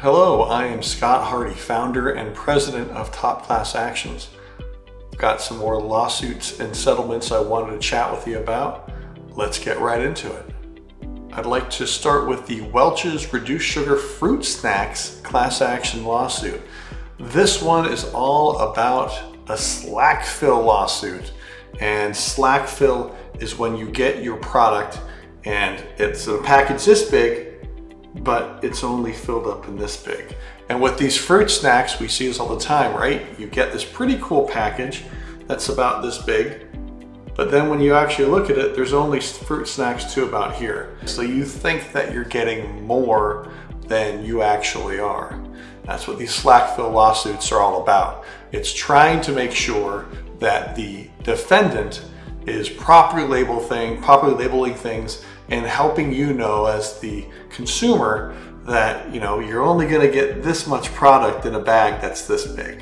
Hello, I am Scott Hardy, founder and president of Top Class Actions. I've got some more lawsuits and settlements I wanted to chat with you about. Let's get right into it. I'd like to start with the Welch's Reduced Sugar Fruit Snacks class action lawsuit. This one is all about a slack fill lawsuit. And slack fill is when you get your product and it's a package this big, but it's only filled up in this big. And with these fruit snacks, we see this all the time, right? You get this pretty cool package that's about this big, but then when you actually look at it, there's only fruit snacks to about here. So you think that you're getting more than you actually are. That's what these slack fill lawsuits are all about. It's trying to make sure that the defendant is properly labeling things and helping you know as the consumer that you're only going to get this much product in a bag that's this big.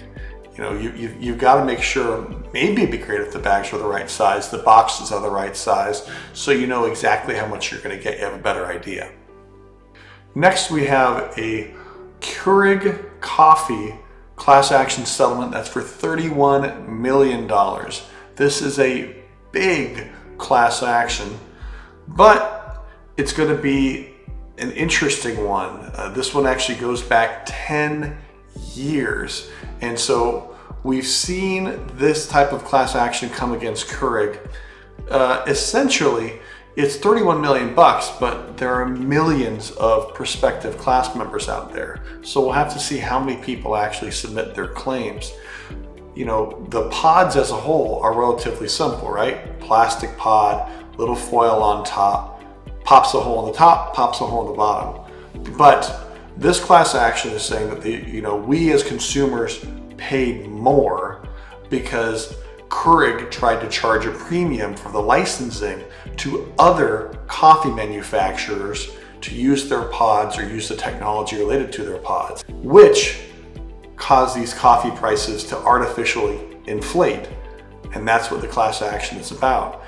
You've got to make sure, maybe it'd be great if the bags are the right size, the boxes are the right size, so you know exactly how much you're going to get. You have a better idea. Next, we have a Keurig coffee class action settlement that's for $31 million. This is a big class action, but it's going to be an interesting one. This one actually goes back 10 years. And so we've seen this type of class action come against Keurig. Essentially, it's 31 million bucks, but there are millions of prospective class members out there. So we'll have to see how many people actually submit their claims. The pods as a whole are relatively simple, right? Plastic pod, little foil on top, pops a hole in the top, pops a hole in the bottom. But this class action is saying that we as consumers paid more because Keurig tried to charge a premium for the licensing to other coffee manufacturers to use their pods or use the technology related to their pods, which cause these coffee prices to artificially inflate. And that's what the class action is about.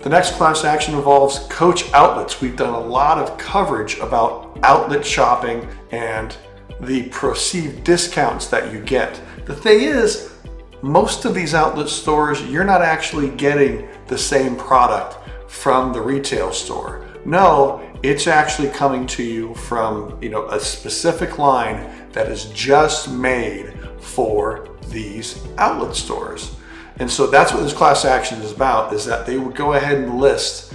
The next class action involves Coach outlets. We've done a lot of coverage about outlet shopping and the perceived discounts that you get. The thing is, most of these outlet stores, you're not actually getting the same product from the retail store. No, it's actually coming to you from a specific line that is just made for these outlet stores. And so that's what this class action is about, is that they would go ahead and list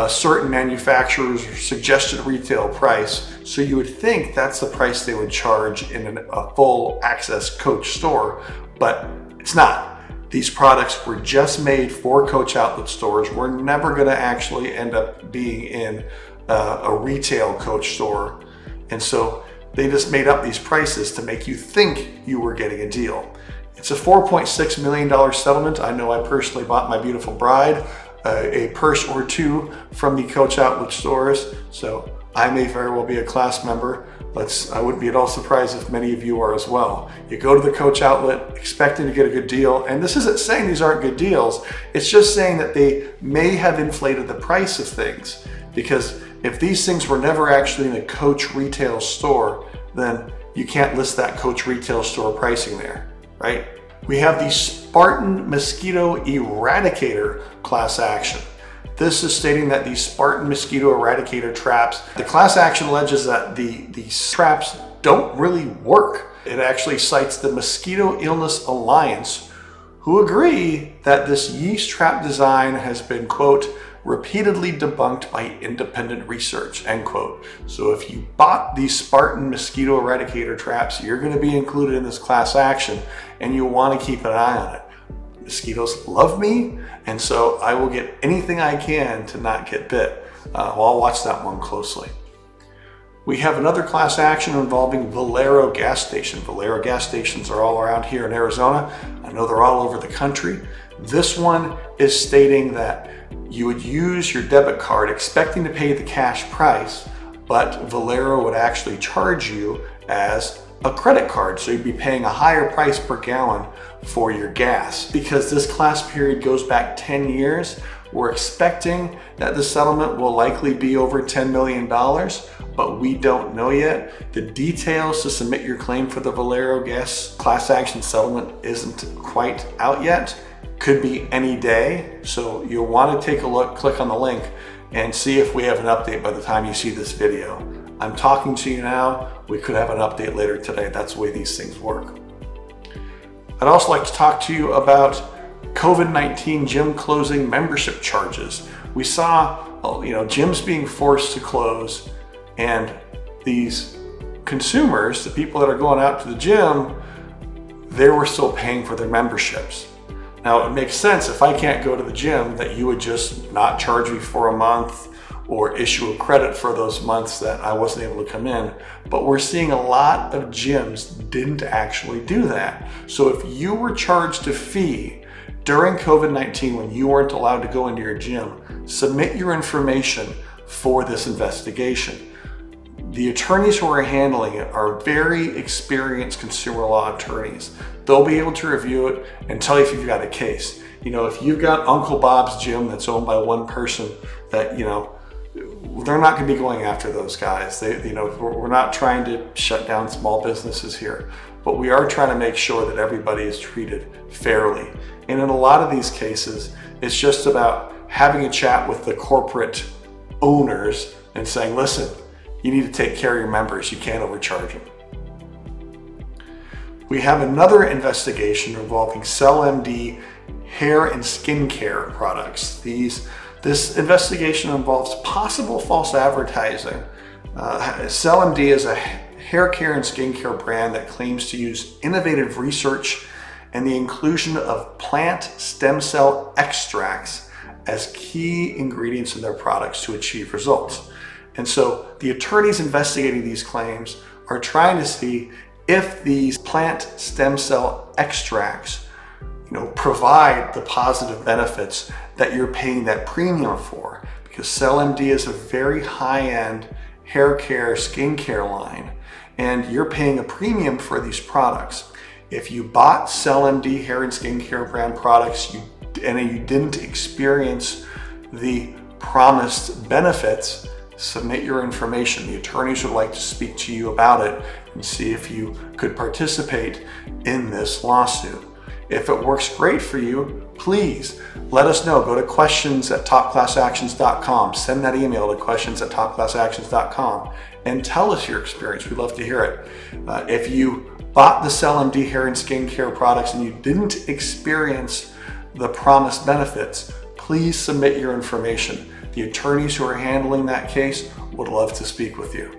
certain manufacturers' suggested retail price. So you would think that's the price they would charge in a full access Coach store, but it's not. These products were just made for Coach outlet stores. We're never going to actually end up being in a retail Coach store. And so they just made up these prices to make you think you were getting a deal. It's a $4.6 million settlement. I know I personally bought my beautiful bride a purse or two from the Coach outlet stores, so I may very well be a class member. I wouldn't be at all surprised if many of you are as well. You go to the Coach outlet expecting to get a good deal, and this isn't saying these aren't good deals. It's just saying that they may have inflated the price of things, because if these things were never actually in a Coach retail store, then you can't list that Coach retail store pricing there, right? We have the Spartan Mosquito Eradicator class action. This is stating that the Spartan Mosquito Eradicator traps, the class action alleges that these traps don't really work. It actually cites the Mosquito Illness Alliance, who agree that this yeast trap design has been, quote, repeatedly debunked by independent research, end quote. So if you bought these Spartan Mosquito Eradicator traps, you're going to be included in this class action, and you want to keep an eye on it. Mosquitoes love me, and so I will get anything I can to not get bit. I'll watch that one closely. We have another class action involving Valero gas station. Valero gas stations are all around here in Arizona. I know they're all over the country. This one is stating that you would use your debit card expecting to pay the cash price, but Valero would actually charge you as a credit card. So you'd be paying a higher price per gallon for your gas. Because this class period goes back 10 years, We're expecting that the settlement will likely be over $10 million, but we don't know yet. The details to submit your claim for the Valero gas class action settlement isn't quite out yet. Could be any day, so you'll want to take a look, click on the link, and see if we have an update by the time you see this video. I'm talking to you now, we could have an update later today. That's the way these things work. I'd also like to talk to you about COVID-19 gym closing membership charges. We saw, gyms being forced to close, and these consumers, the people that are going out to the gym, they were still paying for their memberships. Now, it makes sense if I can't go to the gym that you would just not charge me for a month or issue a credit for those months that I wasn't able to come in. But we're seeing a lot of gyms didn't actually do that. So if you were charged a fee during COVID-19 when you weren't allowed to go into your gym, submit your information for this investigation. The attorneys who are handling it are very experienced consumer law attorneys. They'll be able to review it and tell you if you've got a case. If you've got Uncle Bob's gym that's owned by one person, that, they're not going to be going after those guys. We're not trying to shut down small businesses here, but we are trying to make sure that everybody is treated fairly. And in a lot of these cases, it's just about having a chat with the corporate owners and saying, listen, you need to take care of your members. You can't overcharge them. We have another investigation involving Cel MD Hair and Skincare products. This investigation involves possible false advertising. Cel MD is a hair care and skincare brand that claims to use innovative research and the inclusion of plant stem cell extracts as key ingredients in their products to achieve results. And so the attorneys investigating these claims are trying to see if these plant stem cell extracts provide the positive benefits that you're paying that premium for. Because Cel MD is a very high-end hair care, skincare line, and you're paying a premium for these products. If you bought Cel MD hair and skincare brand products and you didn't experience the promised benefits, submit your information. The attorneys would like to speak to you about it and see if you could participate in this lawsuit. If it works great for you, please let us know. Go to questions@topclassactions.com. Send that email to questions@topclassactions.com and tell us your experience. We'd love to hear it. If you bought the Cel MD hair and skincare products and you didn't experience the promised benefits, please submit your information. The attorneys who are handling that case would love to speak with you.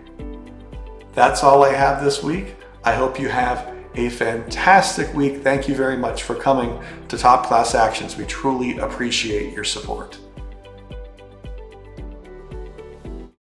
That's all I have this week. I hope you have a fantastic week. Thank you very much for coming to Top Class Actions. We truly appreciate your support.